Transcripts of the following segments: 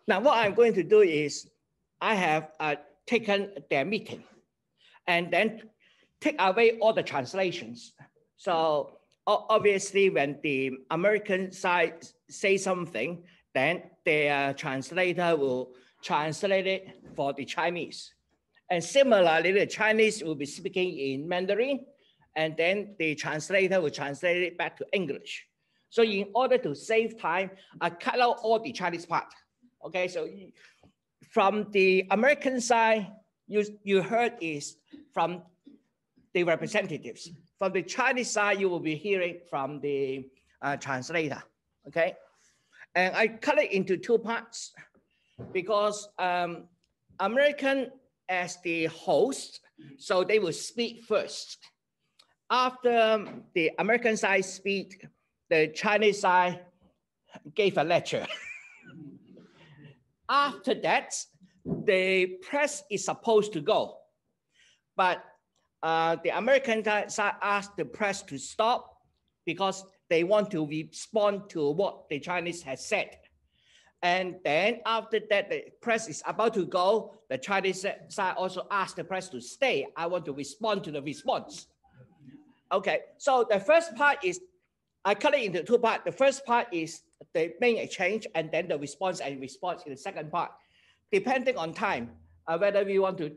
Now, what I'm going to do is I have taken their meeting and then take away all the translations. So obviously, when the American side say something, then their translator will translate it for the Chinese. And similarly, the Chinese will be speaking in Mandarin, and then the translator will translate it back to English. So in order to save time, I cut out all the Chinese part. Okay, so from the American side, you heard is from the representatives. From the Chinese side, you will be hearing from the translator, okay? And I cut it into two parts because American as the host, so they will speak first. After the American side speak, the Chinese side gave a lecture. After that, the press is supposed to go, but the American side asked the press to stop because they want to respond to what the Chinese has said. And then after that, the press is about to go, the Chinese side also asked the press to stay. I want to respond to the response. Okay, so the first part is, I cut it into two parts. The first part is the main exchange, and then the response and response in the second part. Depending on time, whether we want to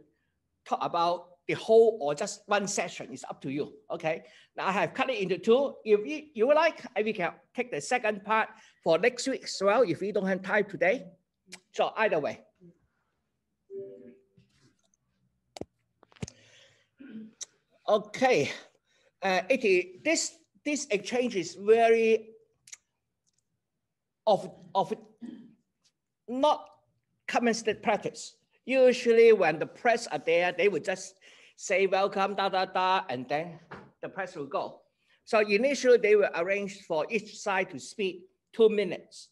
talk about the whole or just one session is up to you, okay? Now I have cut it into two. If you would like, we can take the second part for next week as well if we don't have time today. So either way. Okay, this exchange is very of not common state practice. Usually when the press are there, they would just say welcome, and then the press will go. So initially they will arrange for each side to speak 2 minutes.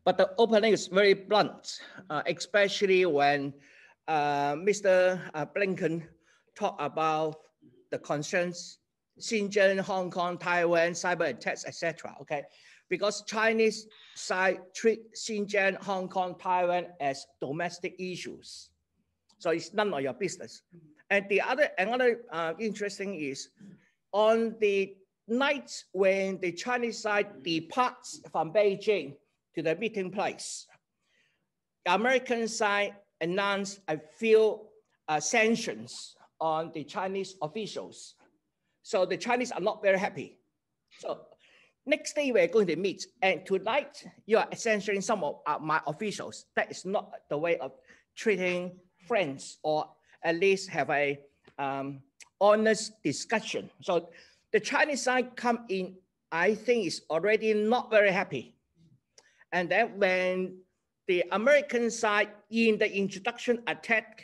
But the opening is very blunt, especially when Mr. Blinken talked about the concerns, Xinjiang, Hong Kong, Taiwan, cyber attacks, etc. Okay, because Chinese side treat Xinjiang, Hong Kong, Taiwan as domestic issues, so it's none of your business. And another interesting is on the night when the Chinese side departs from Beijing to the meeting place, the American side announced a few sanctions on the Chinese officials. So the Chinese are not very happy. So next day we're going to meet, and tonight you are censoring some of my officials. That is not the way of treating friends, or at least have a honest discussion. So the Chinese side come in, I think is already not very happy. And then when the American side in the introduction attacked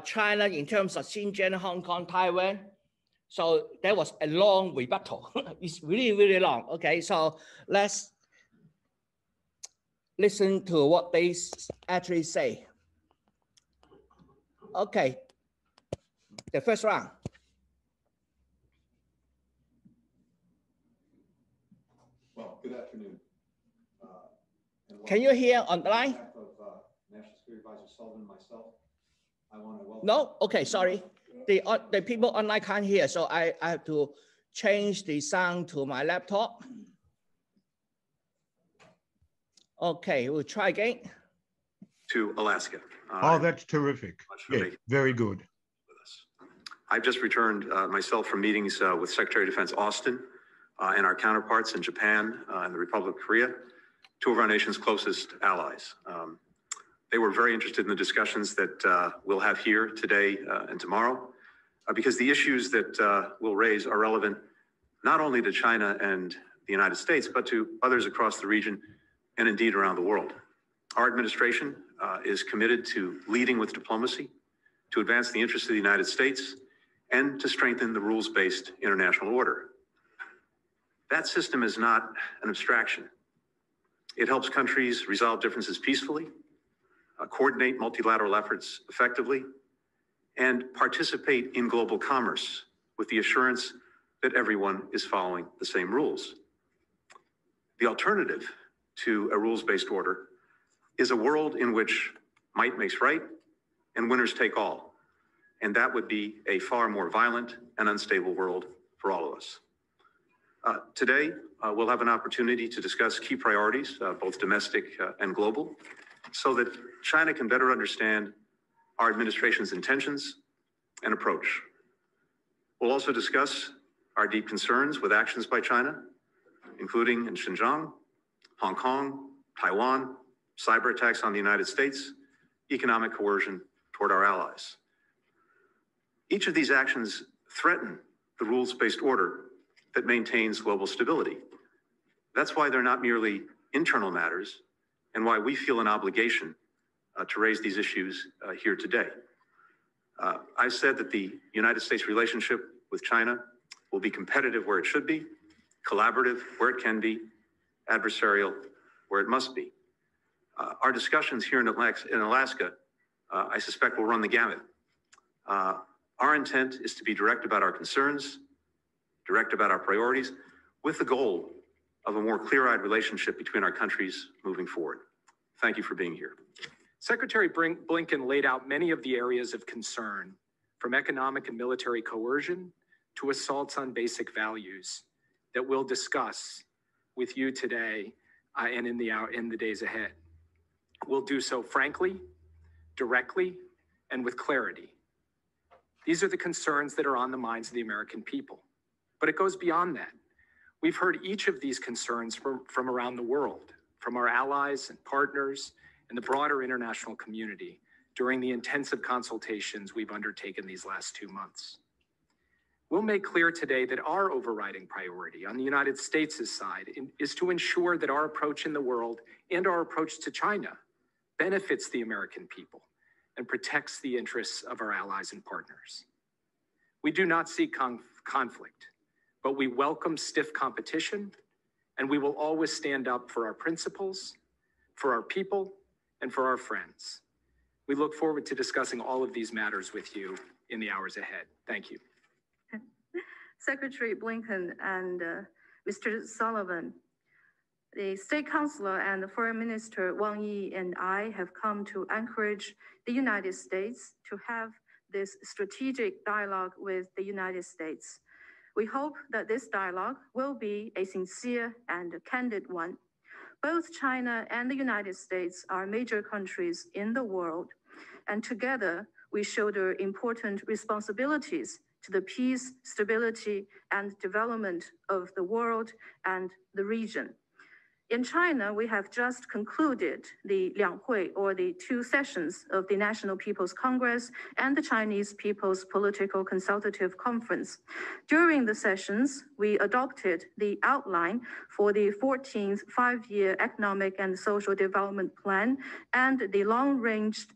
China in terms of Xinjiang, Hong Kong, Taiwan, so there was a long rebuttal. It's really, really long. Okay, so let's listen to what they actually say. Okay, the first round. Well, good afternoon. Can you hear on the line? National Security Advisor Sullivan, myself. I want to welcome. No? Okay, sorry. The people online can't hear, so I have to change the sound to my laptop. Okay, we'll try again. To Alaska. Oh, that's terrific. Yeah, very good. I've just returned myself from meetings with Secretary of Defense Austin and our counterparts in Japan and the Republic of Korea, two of our nation's closest allies. They were very interested in the discussions that we'll have here today and tomorrow, because the issues that we'll raise are relevant not only to China and the United States, but to others across the region and indeed around the world. Our administration is committed to leading with diplomacy, to advance the interests of the United States, and to strengthen the rules-based international order. That system is not an abstraction. It helps countries resolve differences peacefully, coordinate multilateral efforts effectively, and participate in global commerce with the assurance that everyone is following the same rules. The The alternative to a rules-based order is a world in which might makes right and winners take all. And that would be a far more violent and unstable world for all of us. Today, we'll have an opportunity to discuss key priorities, both domestic and global, so that China can better understand our administration's intentions and approach. We'll also discuss our deep concerns with actions by China, including in Xinjiang, Hong Kong, Taiwan, cyber attacks on the United States, economic coercion toward our allies. Each of these actions threaten the rules-based order that maintains global stability. That's why they're not merely internal matters and why we feel an obligation to raise these issues here today. I said that the United States relationship with China will be competitive where it should be, collaborative where it can be, adversarial where it must be. Our discussions here in Alaska, I suspect, will run the gamut. Our intent is to be direct about our concerns, direct about our priorities, with the goal of a more clear-eyed relationship between our countries moving forward. Thank you for being here. Secretary Blinken laid out many of the areas of concern, from economic and military coercion to assaults on basic values, that we'll discuss with you today and in the days ahead. We'll do so frankly, directly, and with clarity. These are the concerns that are on the minds of the American people. But it goes beyond that. We've heard each of these concerns from around the world, from our allies and partners and the broader international community during the intensive consultations we've undertaken these last 2 months. We'll make clear today that our overriding priority on the United States' side is to ensure that our approach in the world and our approach to China benefits the American people and protects the interests of our allies and partners. We do not seek conflict, but we welcome stiff competition, and we will always stand up for our principles, for our people, and for our friends. We look forward to discussing all of these matters with you in the hours ahead. Thank you. Secretary Blinken and Mr. Sullivan, the State Councilor and Foreign Minister Wang Yi and I have come to Anchorage, the United States, to have this strategic dialogue with the United States. We hope that this dialogue will be a sincere and candid one. Both China and the United States are major countries in the world, and together we shoulder important responsibilities to the peace, stability, and development of the world and the region. In China, we have just concluded the Lianghui, or the 2 sessions of the National People's Congress and the Chinese People's Political Consultative Conference. During the sessions, we adopted the outline for the 14th Five-Year Economic and Social Development Plan and the long-range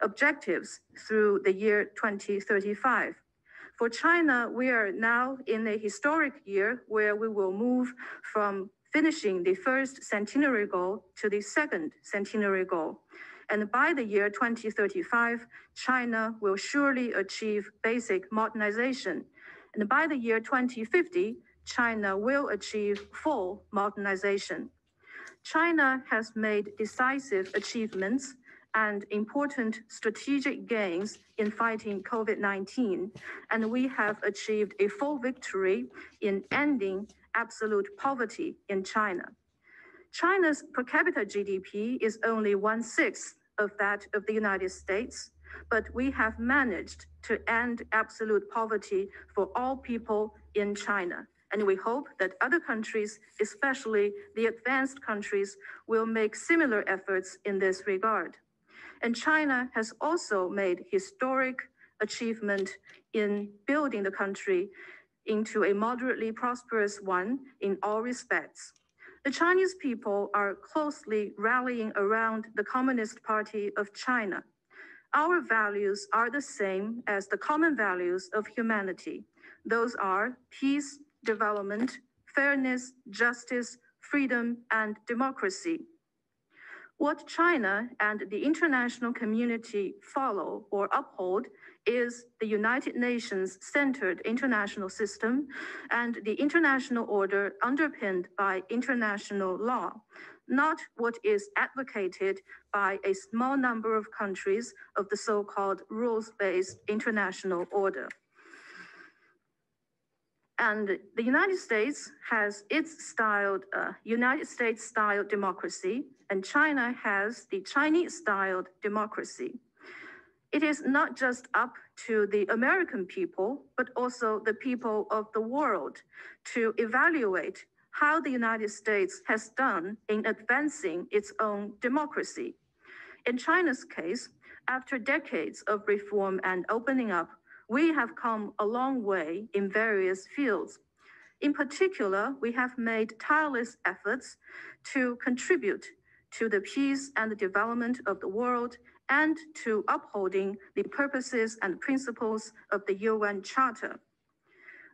objectives through the year 2035. For China, we are now in a historic year where we will move from finishing the first centenary goal to the second centenary goal. And by the year 2035, China will surely achieve basic modernization. And by the year 2050, China will achieve full modernization. China has made decisive achievements and important strategic gains in fighting COVID-19, and we have achieved a full victory in ending absolute poverty in China. China's per capita GDP is only 1/6 of that of the United States, but we have managed to end absolute poverty for all people in China. And we hope that other countries, especially the advanced countries, will make similar efforts in this regard. And China has also made historic achievement in building the country into a moderately prosperous one in all respects. The Chinese people are closely rallying around the Communist Party of China. Our values are the same as the common values of humanity. Those are peace, development, fairness, justice, freedom, and democracy. What China and the international community follow or uphold is the United Nations-centered international system and the international order underpinned by international law, not what is advocated by a small number of countries of the so-called rules-based international order. And the United States has its styled United States-style democracy, and China has the Chinese-styled democracy. It is not just up to the American people, but also the people of the world to evaluate how the United States has done in advancing its own democracy. In China's case, after decades of reform and opening up, we have come a long way in various fields. In particular, we have made tireless efforts to contribute to the peace and the development of the world and to upholding the purposes and principles of the UN Charter.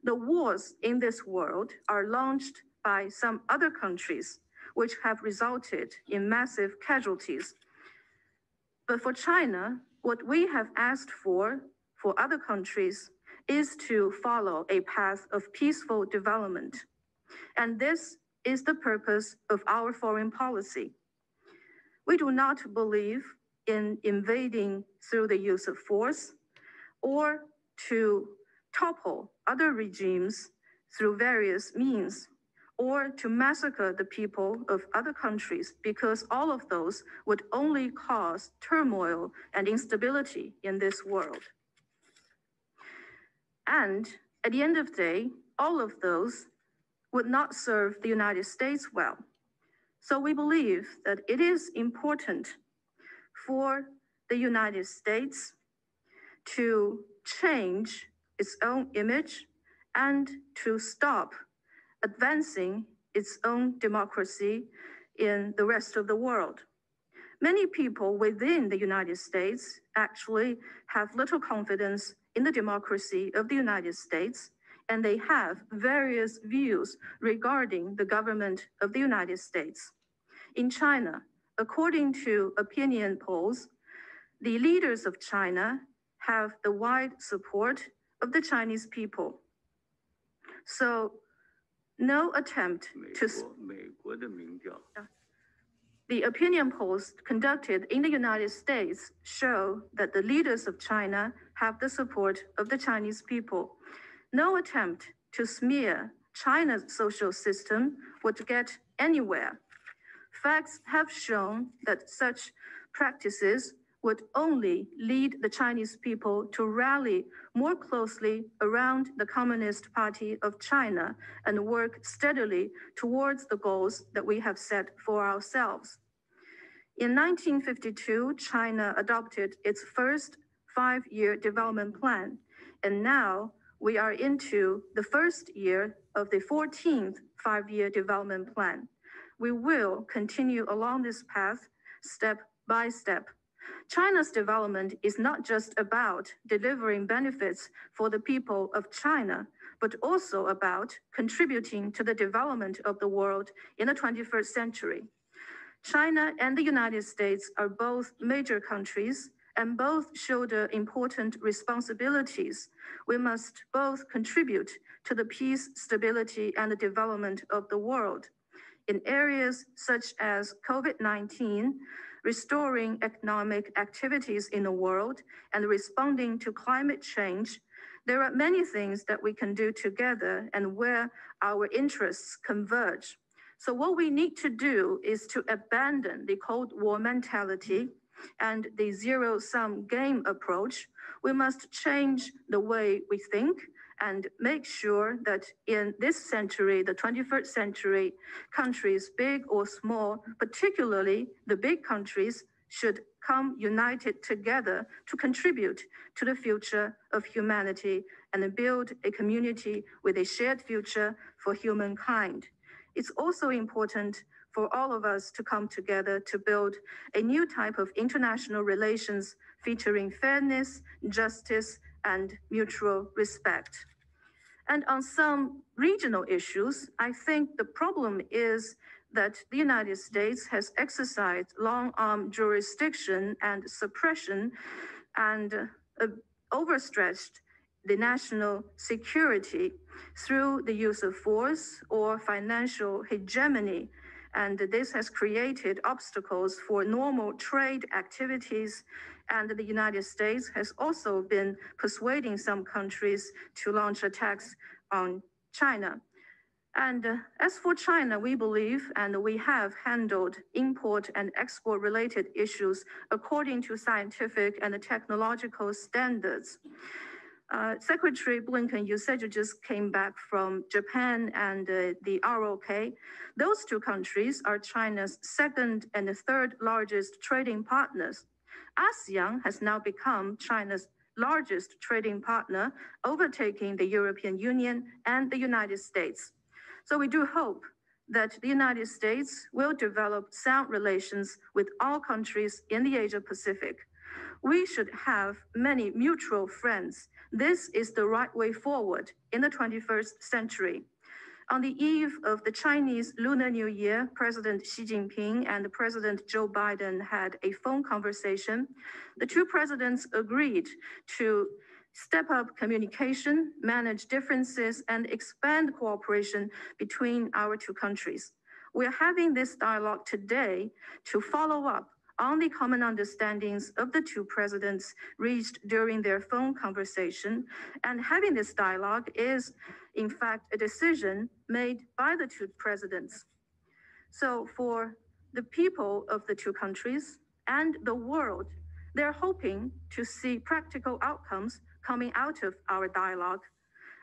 The wars in this world are launched by some other countries, which have resulted in massive casualties. But for China, what we have asked for other countries is to follow a path of peaceful development. And this is the purpose of our foreign policy. We do not believe in invading through the use of force or to topple other regimes through various means or to massacre the people of other countries, because all of those would only cause turmoil and instability in this world. And at the end of the day, all of those would not serve the United States well. So we believe that it is important for the United States to change its own image and to stop advancing its own democracy in the rest of the world. Many people within the United States actually have little confidence in the democracy of the United States, and they have various views regarding the government of the United States. In China, according to opinion polls, the leaders of China have the wide support of the Chinese people. So no attempt to... The opinion polls conducted in the United States show that the leaders of China have the support of the Chinese people. No attempt to smear China's social system would get anywhere. Facts have shown that such practices would only lead the Chinese people to rally more closely around the Communist Party of China and work steadily towards the goals that we have set for ourselves. In 1952, China adopted its first 5-year development plan, and now we are into the first year of the 14th 5-year development plan. We will continue along this path step by step. China's development is not just about delivering benefits for the people of China, but also about contributing to the development of the world in the 21st century. China and the United States are both major countries and both shoulder important responsibilities. We must both contribute to the peace, stability, and the development of the world. In areas such as COVID-19, restoring economic activities in the world, and responding to climate change, there are many things that we can do together and where our interests converge. So what we need to do is to abandon the Cold War mentality and the zero-sum game approach. We must change the way we think and make sure that in this century, the 21st century, countries, big or small, particularly the big countries, should come united together to contribute to the future of humanity and build a community with a shared future for humankind. It's also important for all of us to come together to build a new type of international relations featuring fairness, justice, and mutual respect. And on some regional issues, I think the problem is that the United States has exercised long-arm jurisdiction and suppression and overstretched the national security through the use of force or financial hegemony. And this has created obstacles for normal trade activities. And the United States has also been persuading some countries to launch attacks on China. And as for China, we believe and we have handled import and export related issues according to scientific and technological standards. Secretary Blinken, you said you just came back from Japan and the ROK. Those two countries are China's second and third largest trading partners. ASEAN has now become China's largest trading partner, overtaking the European Union and the United States. So we do hope that the United States will develop sound relations with all countries in the Asia Pacific. We should have many mutual friends. This is the right way forward in the 21st century. On the eve of the Chinese Lunar New Year, President Xi Jinping and President Joe Biden had a phone conversation. The two presidents agreed to step up communication, manage differences, and expand cooperation between our two countries. We're having this dialogue today to follow up on the common understandings of the two presidents reached during their phone conversation. And having this dialogue is, in fact, a decision made by the two presidents. So for the people of the two countries and the world, they're hoping to see practical outcomes coming out of our dialogue.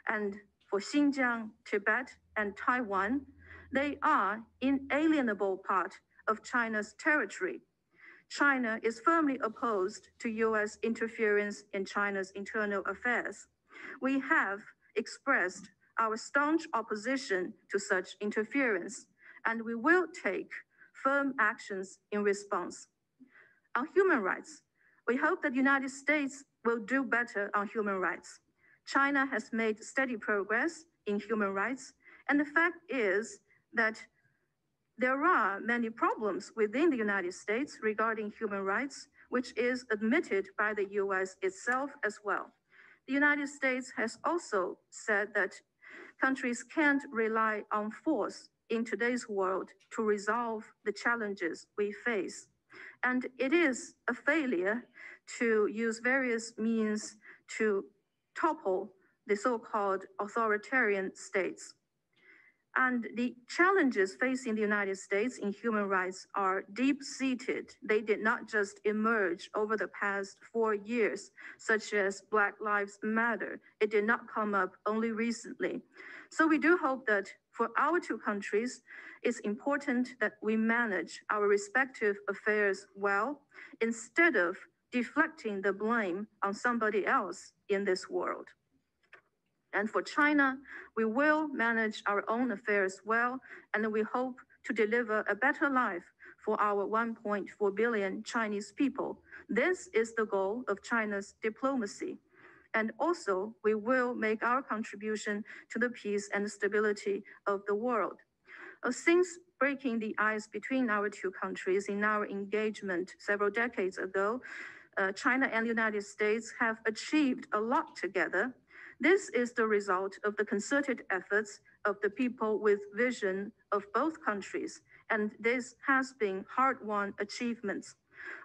And for Xinjiang, Tibet, and Taiwan, they are inalienable part of China's territory. China is firmly opposed to US interference in China's internal affairs. We have expressed our staunch opposition to such interference, and we will take firm actions in response. On human rights, we hope that the United States will do better on human rights. China has made steady progress in human rights, and the fact is that there are many problems within the United States regarding human rights, which is admitted by the US itself as well. The United States has also said that countries can't rely on force in today's world to resolve the challenges we face. And it is a failure to use various means to topple the so-called authoritarian states. And the challenges facing the United States in human rights are deep-seated. They did not just emerge over the past 4 years, such as Black Lives Matter. It did not come up only recently. So we do hope that for our two countries, it's important that we manage our respective affairs well, instead of deflecting the blame on somebody else in this world. And for China, we will manage our own affairs well, and we hope to deliver a better life for our 1.4 billion Chinese people. This is the goal of China's diplomacy. And also, we will make our contribution to the peace and stability of the world. Since breaking the ice between our two countries in our engagement several decades ago, China and the United States have achieved a lot together. This is the result of the concerted efforts of the people with vision of both countries, and this has been hard-won achievements.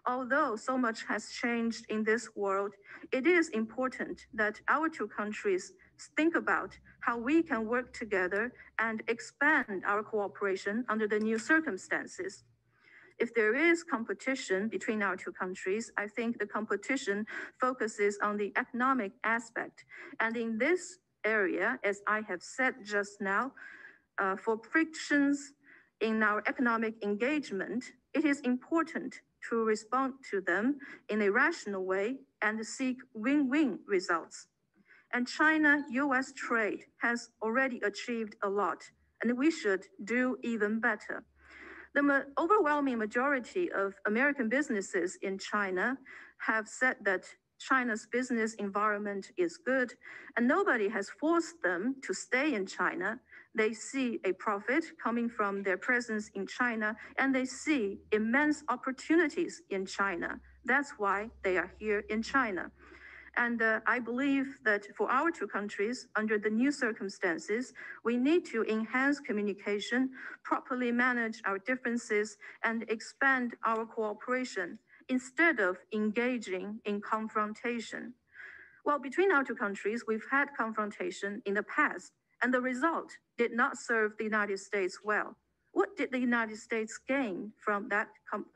Although so much has changed in this world, it is important that our two countries think about how we can work together and expand our cooperation under the new circumstances. If there is competition between our two countries, I think the competition focuses on the economic aspect. And in this area, as I have said just now, for frictions in our economic engagement, it is important to respond to them in a rational way and seek win-win results. And China-US trade has already achieved a lot, and we should do even better. The overwhelming majority of American businesses in China have said that China's business environment is good, and nobody has forced them to stay in China. They see a profit coming from their presence in China, and they see immense opportunities in China. That's why they are here in China. And I believe that for our two countries, under the new circumstances, we need to enhance communication, properly manage our differences, and expand our cooperation instead of engaging in confrontation. Well, between our two countries, we've had confrontation in the past, and the result did not serve the United States well. What did the United States gain from that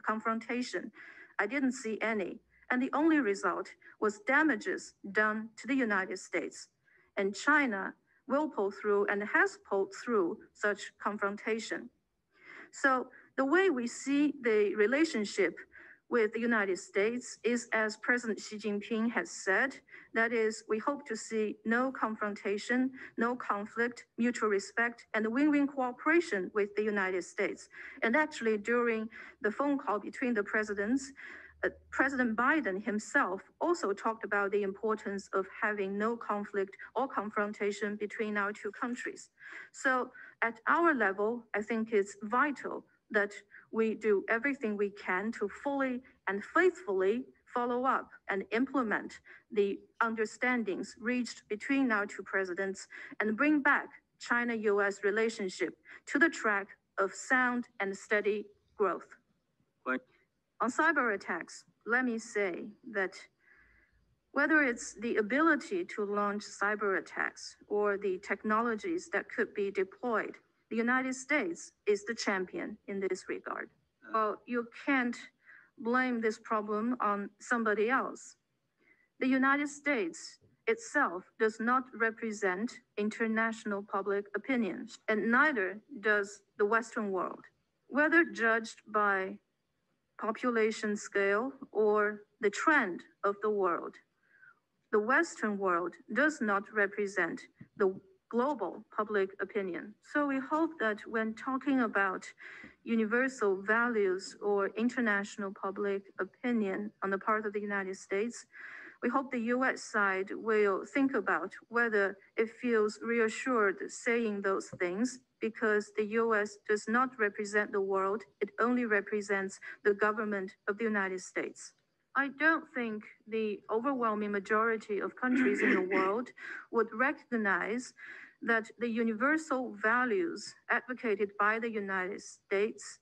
confrontation? I didn't see any. And the only result was damages done to the United States. And China will pull through and has pulled through such confrontation. So the way we see the relationship with the United States is, as President Xi Jinping has said, that is, we hope to see no confrontation, no conflict, mutual respect, and win-win cooperation with the United States. And actually, during the phone call between the presidents, President Biden himself also talked about the importance of having no conflict or confrontation between our two countries. So at our level, I think it's vital that we do everything we can to fully and faithfully follow up and implement the understandings reached between our two presidents and bring back China-US relationship to the track of sound and steady growth. On cyber attacks, let me say that whether it's the ability to launch cyber attacks or the technologies that could be deployed, the United States is the champion in this regard. Well, you can't blame this problem on somebody else. The United States itself does not represent international public opinion, and neither does the Western world. Whether judged by population scale or the trend of the world, the Western world does not represent the global public opinion. So we hope that when talking about universal values or international public opinion on the part of the United States, we hope the US side will think about whether it feels reassured saying those things, because the US does not represent the world, it only represents the government of the United States. I don't think the overwhelming majority of countries in the world would recognize that the universal values advocated by the United States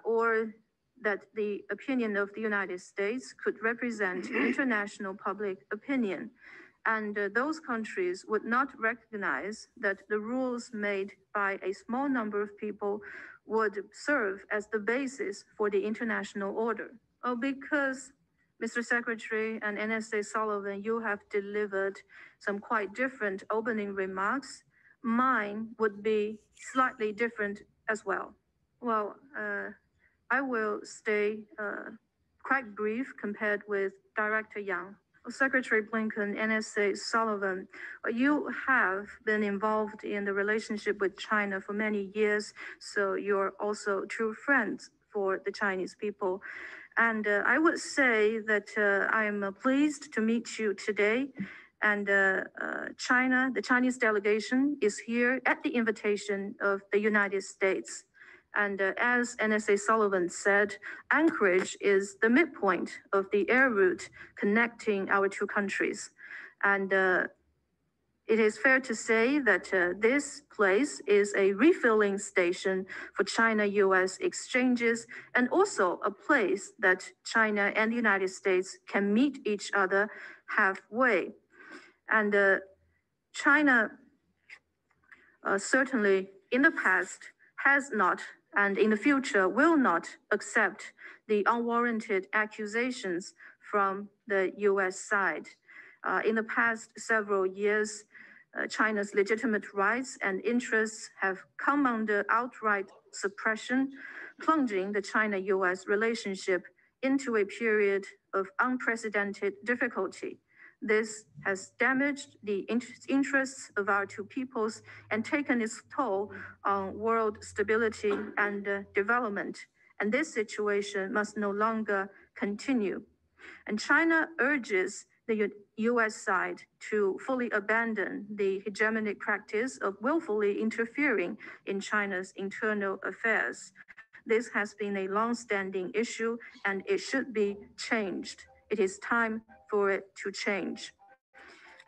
or that the opinion of the United States could represent international public opinion. And those countries would not recognize that the rules made by a small number of people would serve as the basis for the international order. Oh, because Mr. Secretary and NSA Sullivan, you have delivered some quite different opening remarks. Mine would be slightly different as well. Well, I will stay quite brief compared with Director Yang. Secretary Blinken, NSA Sullivan, you have been involved in the relationship with China for many years, so you're also true friends for the Chinese people. And I would say that I am pleased to meet you today. And China, the Chinese delegation is here at the invitation of the United States. And as NSA Sullivan said, Anchorage is the midpoint of the air route connecting our two countries. And it is fair to say that this place is a refilling station for China-US exchanges, and also a place that China and the United States can meet each other halfway. And China certainly in the past has not, and in the future will not accept the unwarranted accusations from the US side. In the past several years, China's legitimate rights and interests have come under outright suppression, plunging the China-US relationship into a period of unprecedented difficulty. This has damaged the interests of our two peoples and taken its toll on world stability and development. And this situation must no longer continue. And China urges the US side to fully abandon the hegemonic practice of willfully interfering in China's internal affairs. This has been a long-standing issue and it should be changed. It is time for it to change.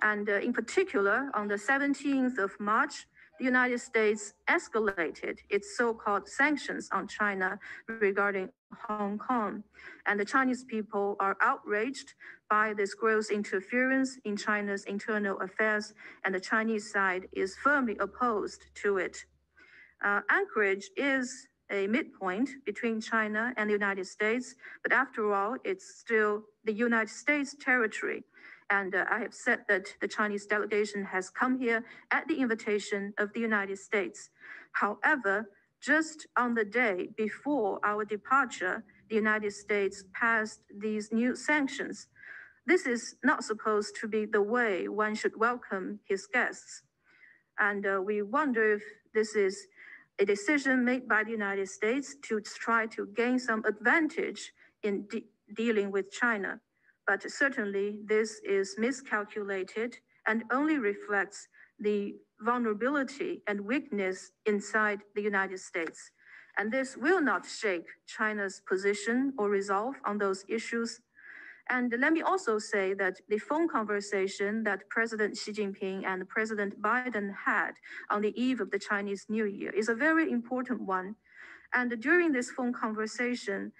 And in particular, on the 17th of March, the United States escalated its so-called sanctions on China regarding Hong Kong. And the Chinese people are outraged by this gross interference in China's internal affairs, and the Chinese side is firmly opposed to it. Anchorage is a midpoint between China and the United States, but after all, it's still the United States territory. And I have said that the Chinese delegation has come here at the invitation of the United States. However, just on the day before our departure, the United States passed these new sanctions. This is not supposed to be the way one should welcome his guests. And we wonder if this is a decision made by the United States to try to gain some advantage in dealing with China. But certainly this is miscalculated and only reflects the vulnerability and weakness inside the United States. And this will not shake China's position or resolve on those issues. And let me also say that the phone conversation that President Xi Jinping and President Biden had on the eve of the Chinese New Year is a very important one. And during this phone conversation,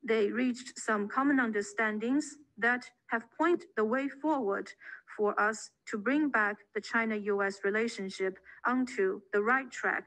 they reached some common understandings that have pointed the way forward for us to bring back the China-US relationship onto the right track.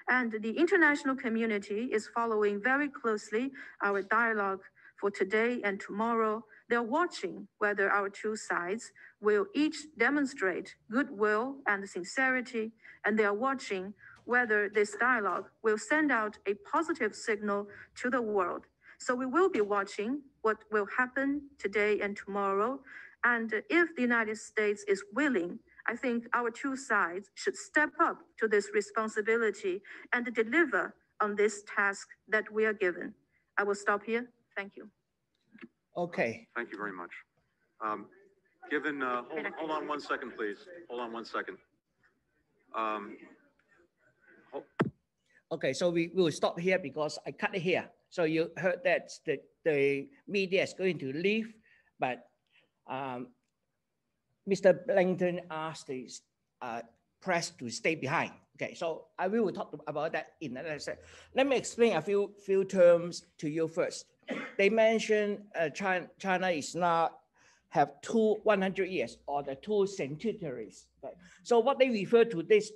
And the international community is following very closely our dialogue for today and tomorrow. They're watching whether our two sides will each demonstrate goodwill and sincerity, and they are watching whether this dialogue will send out a positive signal to the world. So we will be watching what will happen today and tomorrow. And if the United States is willing, I think our two sides should step up to this responsibility and deliver on this task that we are given. I will stop here. Thank you. Okay. Thank you very much. Hold on 1 second, please. Hold on 1 second. Okay, so we will stop here because I cut it here. So you heard that the media is going to leave, but Mr. Blinken asked the press to stay behind. Okay, so I will talk about that in another second. Let me explain a few terms to you first. They mentioned China is now have 100 years or the 2 centuries. Okay? So what they refer to this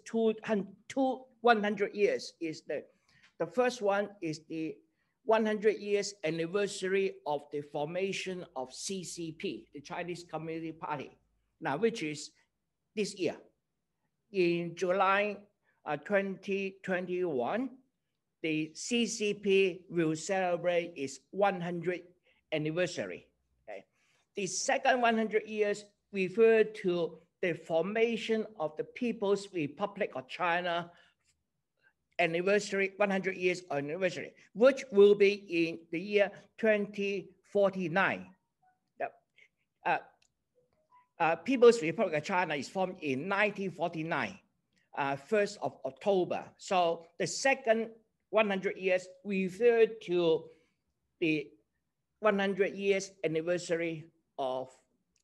100 years is the first one is the 100 years anniversary of the formation of CCP, the Chinese Communist Party, now which is this year. In July 2021, the CCP will celebrate its 100th anniversary. Okay? The second 100 years refer to the formation of the People's Republic of China anniversary, 100 years anniversary, which will be in the year 2049. People's Republic of China is formed in 1949, 1st of October. So the second 100 years referred to the 100 years anniversary of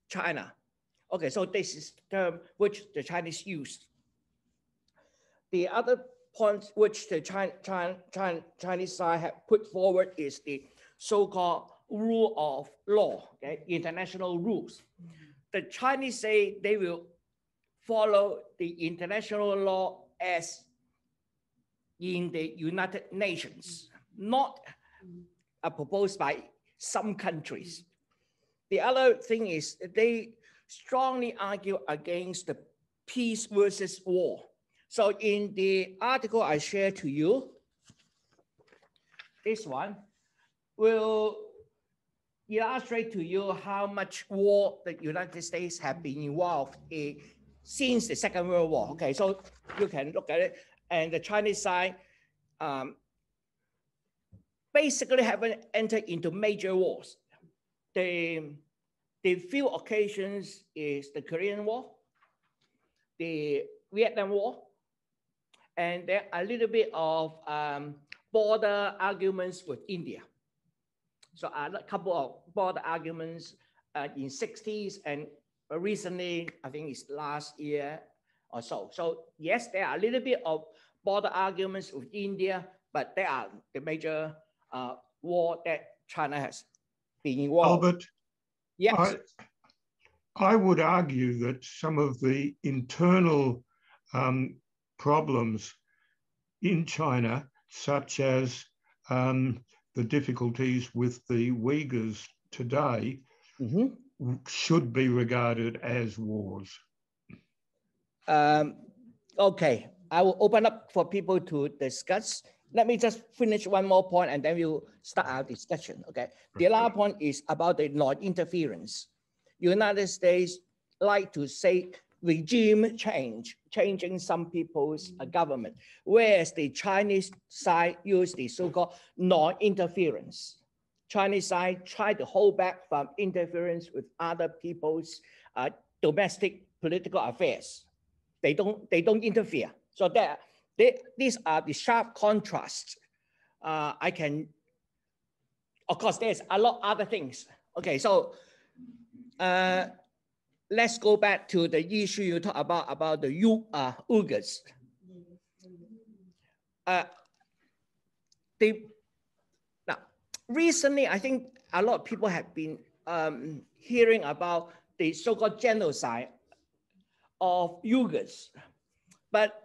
China. Okay, so this is the term which the Chinese used. The other point which the Chinese side have put forward is the so-called rule of law, okay, international rules. The Chinese say they will follow the international law as in the United Nations, not proposed by some countries. The other thing is they strongly argue against the peace versus war. So in the article I shared to you, this one will illustrate to you how much war the United States have been involved in since the Second World War. Okay, so you can look at it. And the Chinese side basically haven't entered into major wars. The few occasions is the Korean War, the Vietnam War, and there are a little bit of border arguments with India. So a couple of border arguments in 60s and recently, I think it's last year or so. So yes, there are a little bit of border arguments with India, but they are the major war that China has been involved. Albert, yes. I would argue that some of the internal problems in China, such as the difficulties with the Uyghurs today, should be regarded as wars. Okay, I will open up for people to discuss. Let me just finish one more point and then we'll start our discussion, okay? The other point is about the non-interference. United States like to say regime change, changing some people's government, whereas the Chinese side use the so-called non-interference. Chinese side try to hold back from interference with other people's domestic political affairs. They don't interfere. So these are the sharp contrasts. Of course, there's a lot of other things. Okay, so let's go back to the issue you talk about the Uyghurs. Now, recently, I think a lot of people have been hearing about the so-called genocide of Uyghurs. But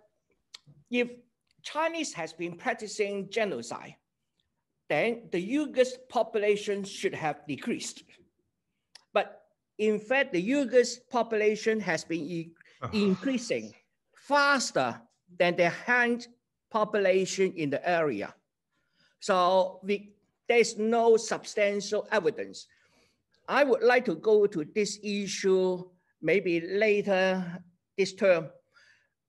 if Chinese has been practicing genocide, then the Uyghurs population should have decreased. But in fact, the Uyghurs population has been increasing faster than the Han population in the area. So there's no substantial evidence. I would like to go to this issue maybe later this term,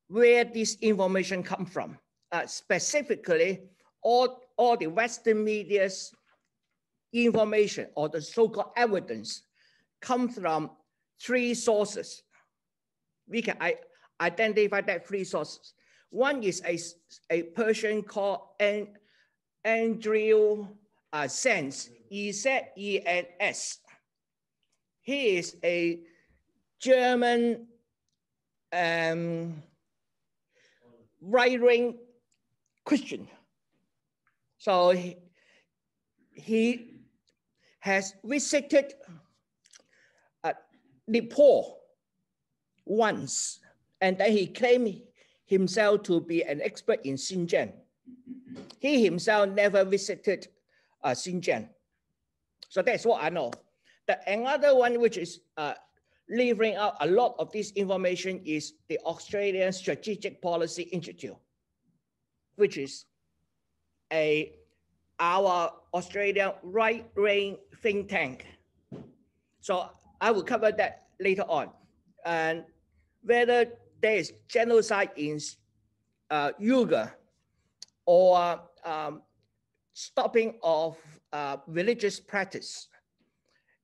where this information comes from. Specifically, all the Western media's information or the so-called evidence come from three sources. We can identify that three sources. One is a person called Andrew Sens, E-Z-E-N-S. He is a German right-wing Christian. So he has visited Nepal once, and then he claimed himself to be an expert in Xinjiang. He himself never visited Xinjiang. So that's what I know. Another one which is leaving out a lot of this information is the Australian Strategic Policy Institute, which is our Australian right-wing think tank. So I will cover that later on. And whether there is genocide in Uyghur or stopping of religious practice.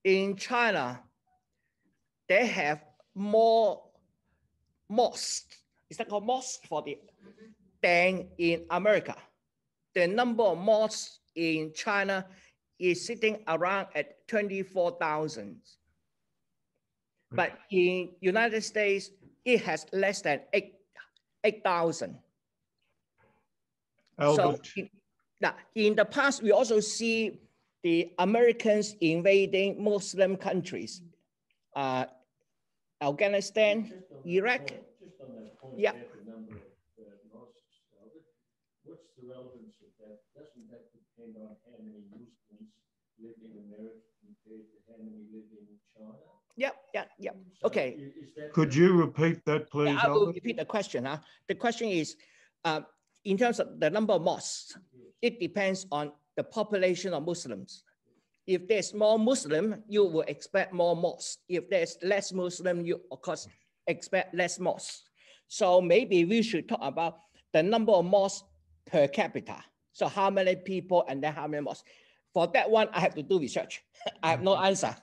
In China, they have more mosques, is that called mosques for the, than in America. The number of mosques in China is sitting around at 24,000. But in United States, it has less than 8,000. So in the past, we also see the Americans invading Muslim countries, Afghanistan, Iraq. Just on that point, yeah. The number of mosques, what's the relevance of that? Doesn't that depend on how many Muslims live in America compared to how many live in China? Yeah. So okay. Could you repeat that, please? Yeah, I will repeat the question. The question is, in terms of the number of mosques, it depends on the population of Muslims. If there's more Muslim, you will expect more mosques. If there's less Muslim, you of course expect less mosques. So maybe we should talk about the number of mosques per capita. So how many people and then how many mosques? For that one, I have to do research. I have no answer.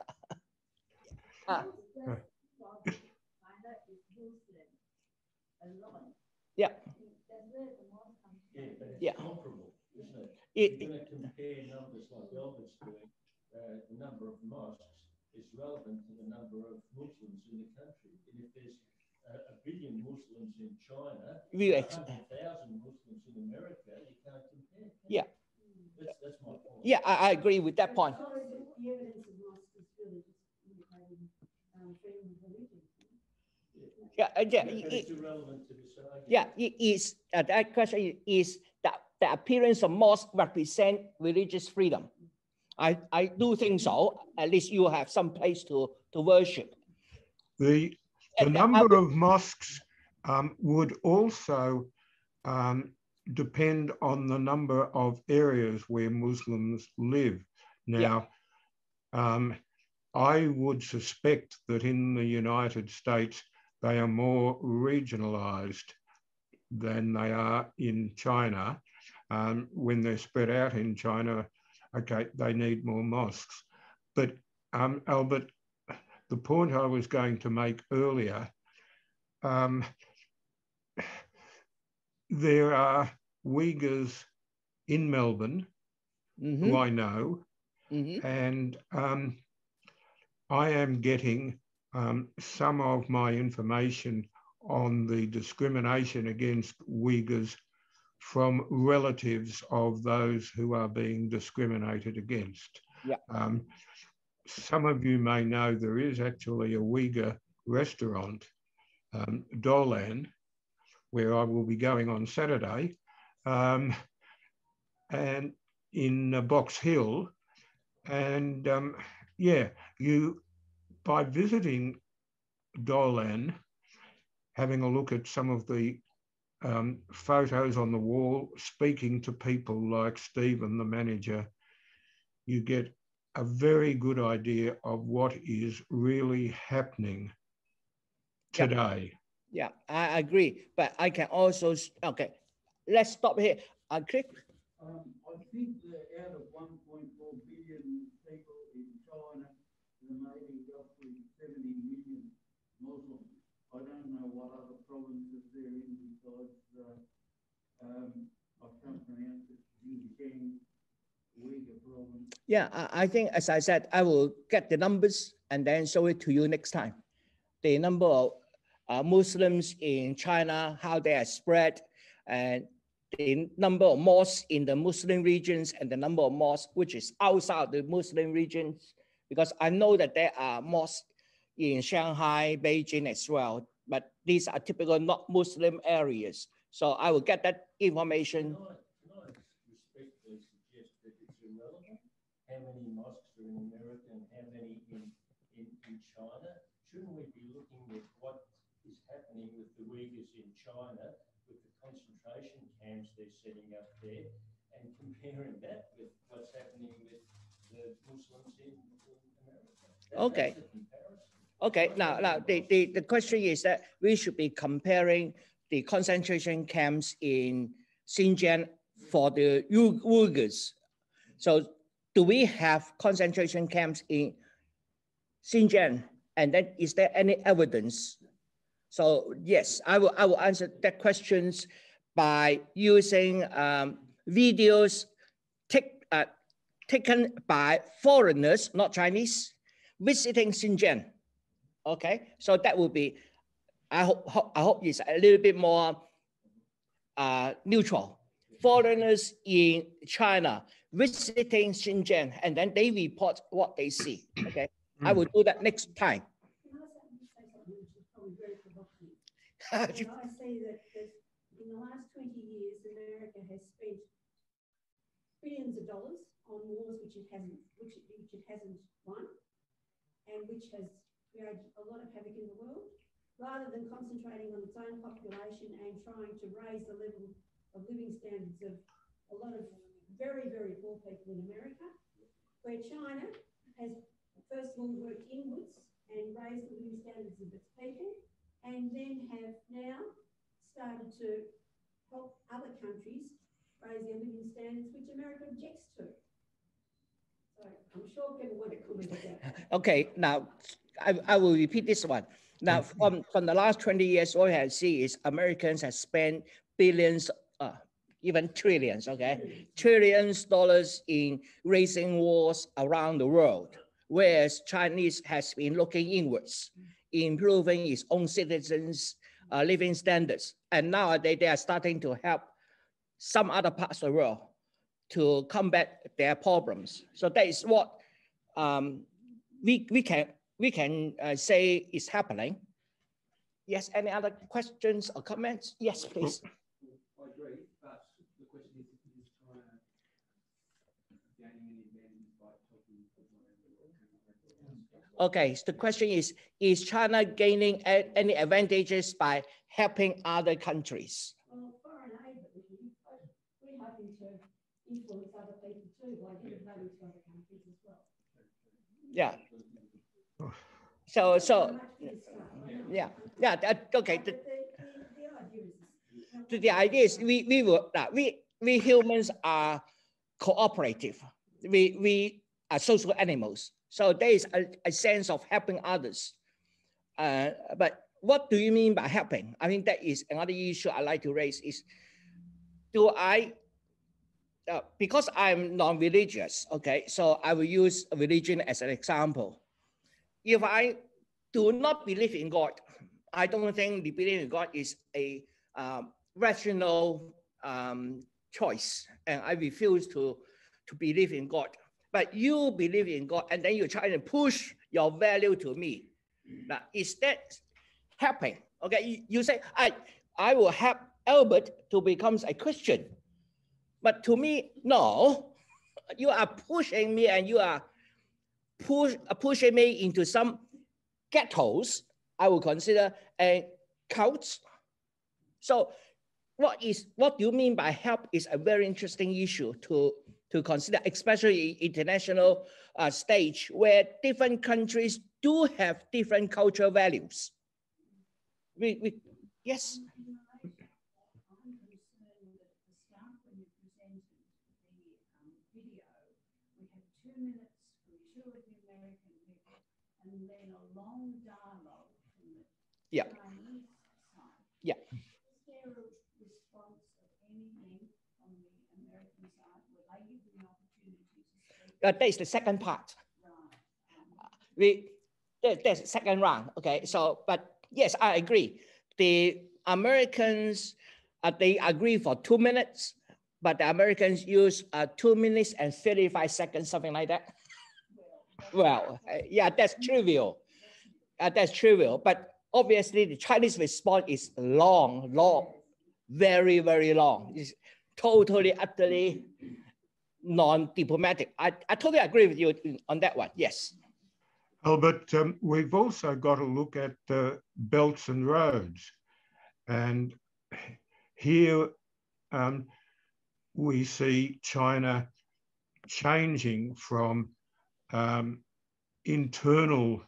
Yeah. Yeah. Comparable, isn't it? You're going to compare numbers like Albert's doing, the number of mosques is relevant to the number of Muslims in the country. And if there's a billion Muslims in China, 100,000 Muslims in America, you can't compare. Yeah. That's my point. Yeah, I agree with that point. The evidence of mosques is really just indicating freedom of religion. Yeah, It's irrelevant to this argument. yeah, it is. That question is that the appearance of mosque represent religious freedom. I do think so. At least you have some place to worship. The number of mosques would also depend on the number of areas where Muslims live. Now, I would suspect that in the United States, they are more regionalized than they are in China. When they're spread out in China, okay, they need more mosques. But Albert, the point I was going to make earlier, there are Uyghurs in Melbourne who I know, and I am getting some of my information on the discrimination against Uyghurs from relatives of those who are being discriminated against. Yeah. Some of you may know there is actually a Uyghur restaurant, Dolan, where I will be going on Saturday, and in Box Hill. And yeah, by visiting Dolan, having a look at some of the photos on the wall, speaking to people like Stephen, the manager, you get a very good idea of what is really happening today. Yeah, I agree. But I can also, okay, let's stop here. Click. I think that out of 1.4 billion people in China, there may be roughly 70 million Muslims. I don't know what other provinces they're in besides, I can't pronounce it, Xinjiang, Uyghur province. Yeah, I think, as I said, I will get the numbers and then show it to you next time. The number of Muslims in China, how they are spread, and the number of mosques in the Muslim regions and the number of mosques which is outside the Muslim regions, because I know that there are mosques in Shanghai, Beijing as well, but these are typical not Muslim areas. So I will get that information. Can I respectfully suggest that it's irrelevant how many mosques are in America and how many in China? Shouldn't we be looking at what is happening with the Uyghurs in China, with the concentration camps they're setting up there, and comparing that with what's happening with the Muslims in America? Okay. That's the comparison. Okay, now the question is that we should be comparing the concentration camps in Xinjiang for the Uyghurs. So do we have concentration camps in Xinjiang? And then is there any evidence? So yes, I will answer that questions by using videos taken by foreigners, not Chinese, visiting Xinjiang. Okay, so that will be, I hope it's a little bit more neutral. Foreigners in China visiting Xinjiang, and then they report what they see. Okay, I will do that next time. Can I say something which is probably very provocative? I say that in the last 20 years, America has spent billions of dollars on wars which it hasn't won, and which has created a lot of havoc in the world, rather than concentrating on its own population and trying to raise the level of living standards of a lot of very, very poor people in America, where China has first of all worked inwards and raised the living standards of its people, and then have now started to help other countries raise their living standards, which America objects to. So I'm sure people want to comment on that. Okay, now I will repeat this one. Now, from the last 20 years, all we have seen is Americans have spent billions, even trillions, okay? Trillions dollars in raising wars around the world, whereas Chinese has been looking inwards, improving its own citizens' living standards. And nowadays they are starting to help some other parts of the world to combat their problems. So that is what we can say is happening. Yes, any other questions or comments? Yes, please. I agree, but the question is China gaining any advantage by talking to Okay, so the question is China gaining any advantages by helping other countries? Well, foreign aid, we're hoping to influence other people too by giving money to other countries as well. Yeah. So yeah, okay. The idea is we humans are cooperative. We are social animals. So there is a sense of helping others. But what do you mean by helping? I mean, that is another issue I like to raise is, because I'm non-religious, okay, so I will use religion as an example. If I do not believe in God, I don't think the belief in God is a rational choice, and I refuse to believe in God. But you believe in God, and then you try to push your value to me. Now, is that helping? Okay, you say, I will help Albert to become a Christian. But to me, no, you are pushing me, and you are pushing me into some ghettos. I will consider a cult. So what do you mean by help is a very interesting issue to consider, especially international stage where different countries do have different cultural values. Yes. And then a long dialogue from the yeah. Chinese side. Yeah. Is there a response of anything from the American side where they give you an opportunity to speak? That is the second part. Right. That's the second round. Okay. So, but yes, I agree. The Americans, they agree for 2 minutes, but the Americans use 2 minutes and 35 seconds, something like that. Well, yeah, that's trivial. That's trivial. But obviously, the Chinese response is long, very, very long. It's totally, utterly non-diplomatic. I totally agree with you on that one. Yes. Albert, we've also got to look at belts and roads. And here we see China changing from internal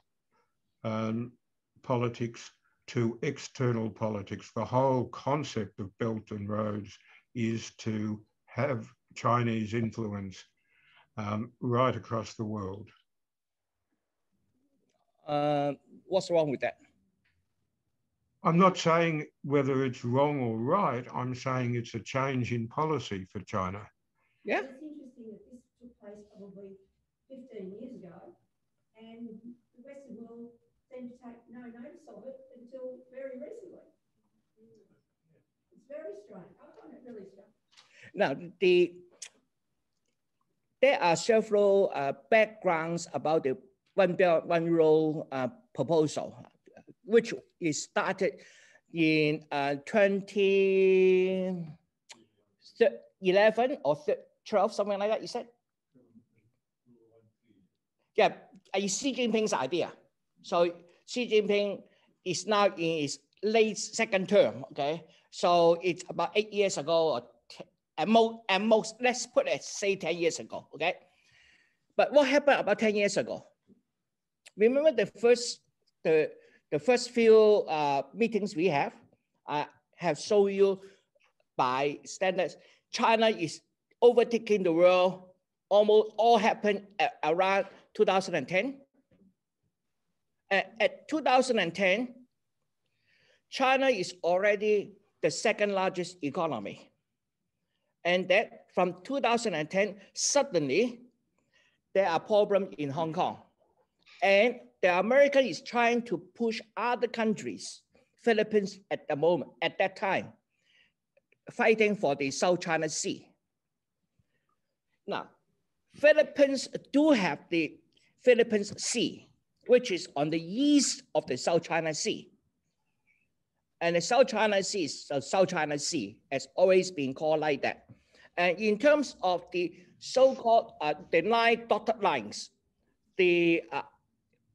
politics to external politics. The whole concept of Belt and Roads is to have Chinese influence right across the world. What's wrong with that? I'm not saying whether it's wrong or right. I'm saying it's a change in policy for China. Yeah. It's interesting that this took place probably 15 years ago, and the Western world seemed to take no notice of it until very recently. It's very strange. I find it really strange. Now, there are several backgrounds about the One Belt, One Road proposal, which is started in 2011 or 12, something like that, you said? Yeah, it's Xi Jinping's idea. So Xi Jinping is now in his late second term, okay? So it's about 8 years ago, or at most, let's put it, say 10 years ago, okay? But what happened about 10 years ago? Remember the first few meetings we have, I have shown you by standards, China is overtaking the world. Almost all happened at around 2010. At 2010, China is already the second largest economy. And that from 2010, suddenly there are problems in Hong Kong. And the American is trying to push other countries, Philippines at the moment, at that time, fighting for the South China Sea. Now, Philippines do have the Philippines Sea, which is on the east of the South China Sea. And the South China Sea is the South China Sea, has always been called like that. And in terms of the so-called the 9 dotted lines, the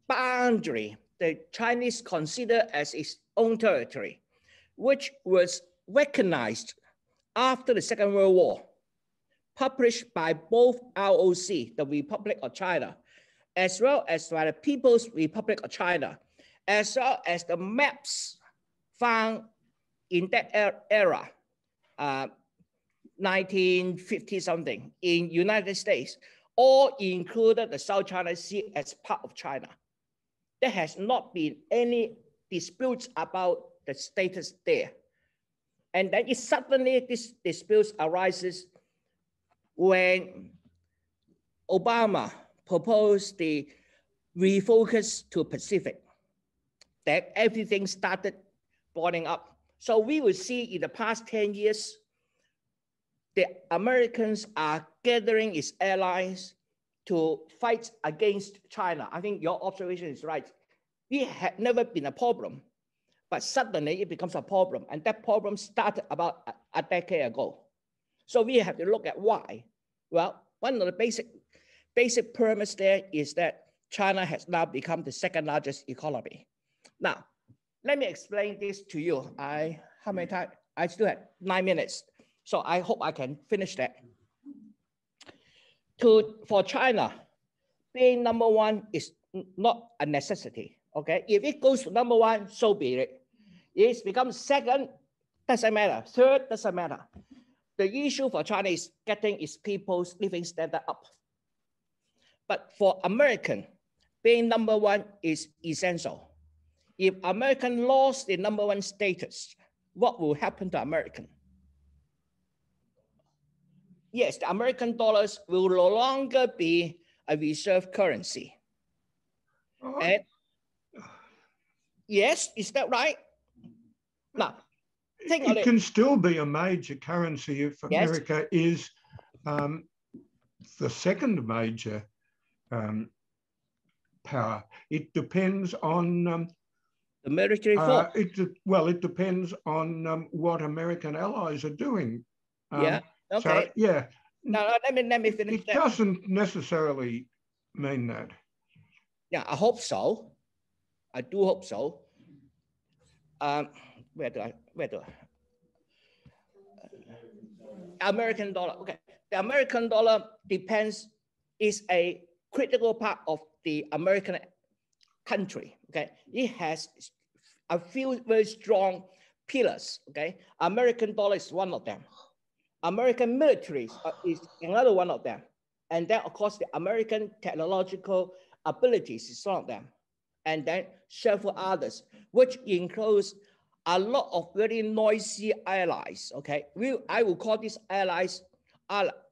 boundary, the Chinese consider as its own territory, which was recognized after the Second World War, published by both ROC, the Republic of China, as well as by the People's Republic of China, as well as the maps found in that era, 1950 something, in United States, all included the South China Sea as part of China. There has not been any disputes about the status there. And then suddenly this dispute arises when Obama proposed the refocus to Pacific, that everything started boiling up. So we will see in the past 10 years, the Americans are gathering its allies to fight against China. I think your observation is right. It had never been a problem, but suddenly it becomes a problem. And that problem started about a decade ago. So we have to look at why. Well, one of the basic premise there is that China has now become the second largest economy. Now, let me explain this to you. How many times? I still have 9 minutes. So I hope I can finish that. For China, being number one is not a necessity, okay? If it goes to number one, so be it. If it becomes second, doesn't matter. Third, doesn't matter. The issue for China is getting its people's living standard up. But for American, being number one is essential. If American lost the number one status, what will happen to American? Yes, the American dollars will no longer be a reserve currency. And yes, is that right? Now, it can still be a major currency if America is the second major power. It depends on the military force. It depends on what American allies are doing. Okay. So, yeah. Now let me finish. It doesn't necessarily mean that. Yeah, I hope so. I do hope so. Where do I? American dollar. Okay, the American dollar is a critical part of the American country. Okay, it has a few very strong pillars. Okay, American dollar is one of them. American military is another one of them. And then, of course, the American technological abilities is one of them. And then several others, which includes a lot of very noisy allies, okay? I will call these allies,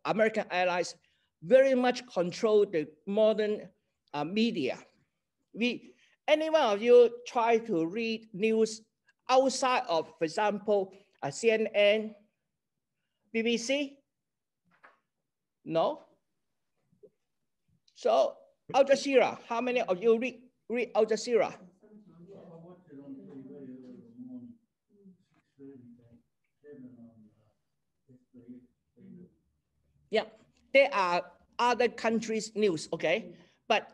American allies, very much control the modern media. Any one of you try to read news outside of, for example, CNN, BBC? No? So Al Jazeera, how many of you read Al Jazeera? I watched it on TV early in the morning, 6:30, 7 on SBS. Yeah, there are other countries' news, okay? But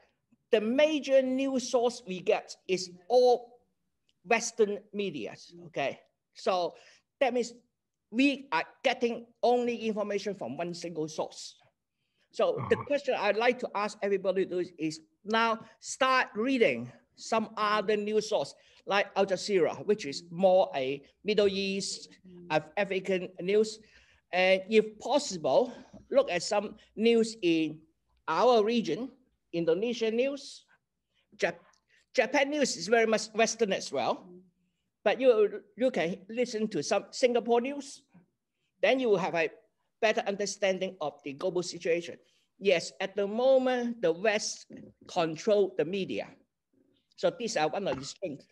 the major news source we get is all Western media, okay? So that means we are getting only information from one single source. So the question I'd like to ask everybody to do is now start reading some other news source like Al Jazeera, which is more a Middle East, African news. And if possible, look at some news in our region, Indonesian news. Japan news is very much Western as well. But you can listen to some Singapore news, then you will have a better understanding of the global situation. Yes, at the moment, the West control the media. So these are one of the things.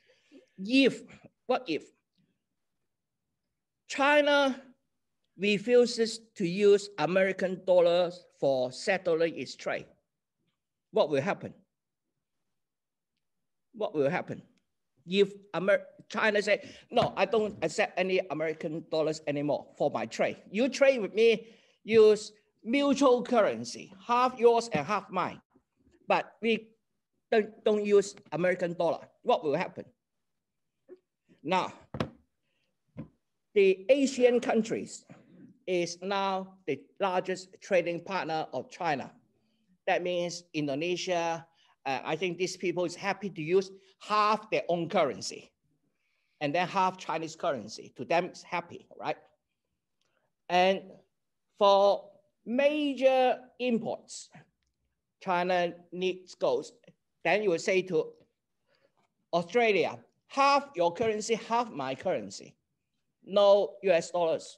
What if China refuses to use American dollars for settling its trade? What will happen? What will happen? If China say, no, I don't accept any American dollars anymore for my trade. You trade with me, use mutual currency, half yours and half mine. But we don't use American dollar. What will happen? Now, the Asian countries is now the largest trading partner of China. That means Indonesia, I think these people is happy to use half their own currency and then half Chinese currency. To them, it's happy, right? And for major imports, China needs gold. Then you will say to Australia, half your currency, half my currency. No US dollars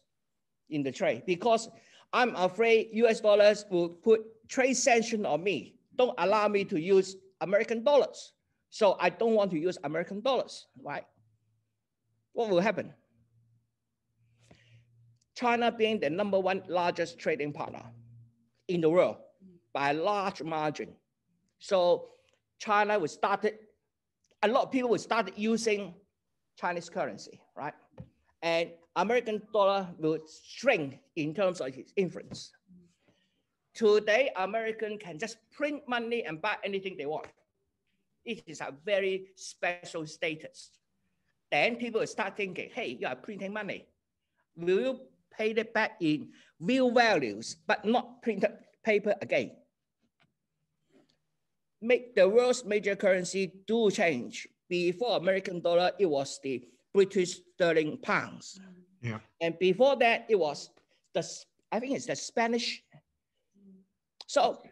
in the trade because I'm afraid US dollars will put trade sanction on me. Don't allow me to use American dollars. So I don't want to use American dollars, right? What will happen? China being the #1 largest trading partner in the world by a large margin. So China will start it, a lot of people will start using Chinese currency, right? And American dollar will shrink in terms of its influence. Today, American can just print money and buy anything they want. It is a very special status. Then people will start thinking, hey, you are printing money. Will you pay it back in real values, but not printed paper again? Make the world's major currency do change. Before American dollar, it was the British sterling pounds. Yeah. And before that, it was I think it's the Spanish. So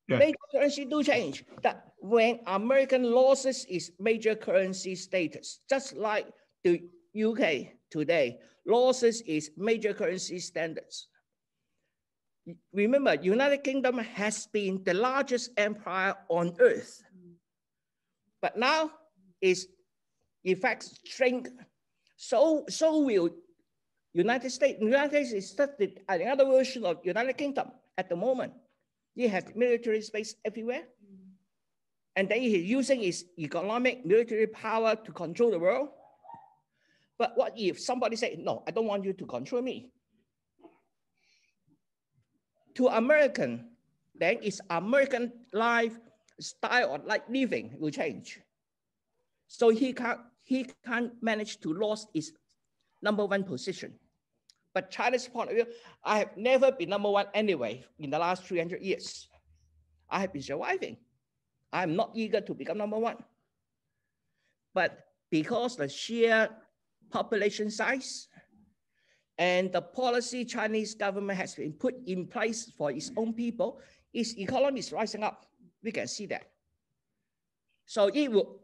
yeah. Major currency do change. That when American loses its major currency status, just like the UK today loses its major currency standards. Remember, United Kingdom has been the largest empire on earth, but now its effects shrink. So will United States. United States is just another version of United Kingdom at the moment. It has military space everywhere. And then he's using his economic military power to control the world. But what if somebody say, no, I don't want you to control me? To American, then its American lifestyle of like living will change. So he can't manage to lose its #1 position. But China's point of view, I have never been #1 anyway in the last 300 years. I have been surviving. I'm not eager to become #1. But because the sheer population size and the policy Chinese government has been put in place for its own people, its economy is rising up. We can see that. So it will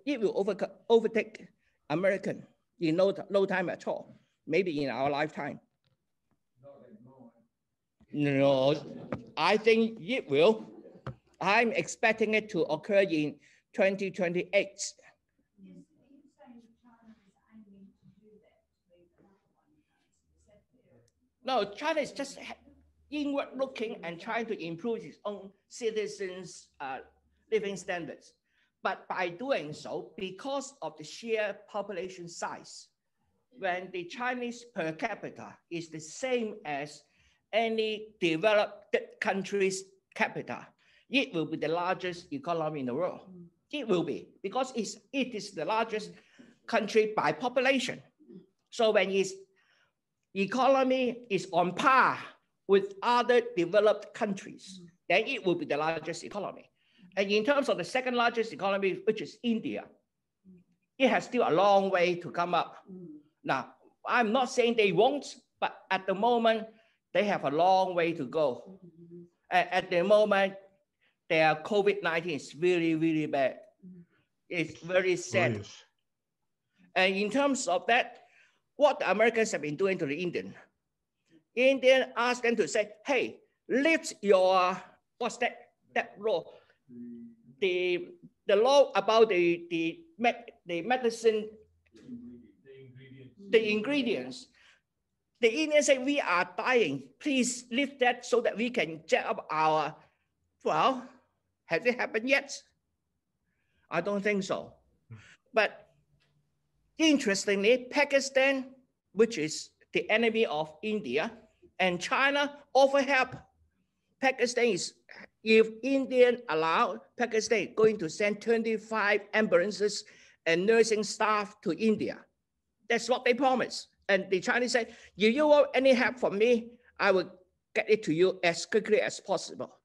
overtake American in no time at all, maybe in our lifetime. No, I think it will. I'm expecting it to occur in 2028. No, China is just inward looking and trying to improve its own citizens' living standards. But by doing so, because of the sheer population size, when the Chinese per capita is the same as any developed country's capita, it will be the largest economy in the world. It will be, because it is the largest country by population. So when its economy is on par with other developed countries, then it will be the largest economy. And in terms of the second largest economy, which is India, it has still a long way to come up. Now, I'm not saying they won't, but at the moment, they have a long way to go. At the moment, their COVID-19 is really, really bad. It's very sad. Yes. And in terms of that, what the Americans have been doing to the Indian asked them to say, hey, lift your, what's that, that law, the law about the medicine, the ingredients. The Indians say we are dying. Please lift that so that we can jack up our. Well, has it happened yet? I don't think so. But interestingly, Pakistan, which is the enemy of India, and China offer help. Pakistan is, if India allow, Pakistan going to send 25 ambulances and nursing staff to India. That's what they promised. And the Chinese say, if you want any help from me, I will get it to you as quickly as possible.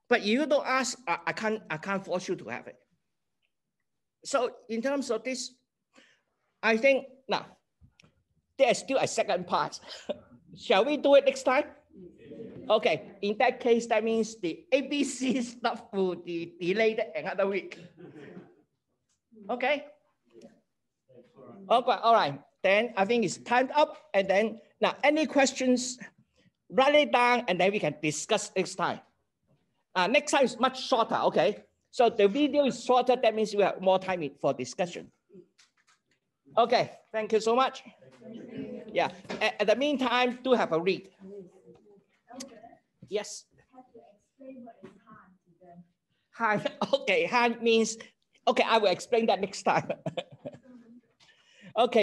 But if you don't ask, I can't force you to have it. So in terms of this, I think now there's still a second part. Shall we do it next time? Okay, in that case, that means the ABC stuff will be delayed another week. Okay? Okay, all right. Then I think it's timed up. And then now, any questions, write it down, and then we can discuss next time. Next time is much shorter, okay? So the video is shorter, that means we have more time for discussion. Okay, thank you so much. Yeah, at the meantime, do have a read. Yes. Han, okay, Han means, okay, I will explain that next time. Okay.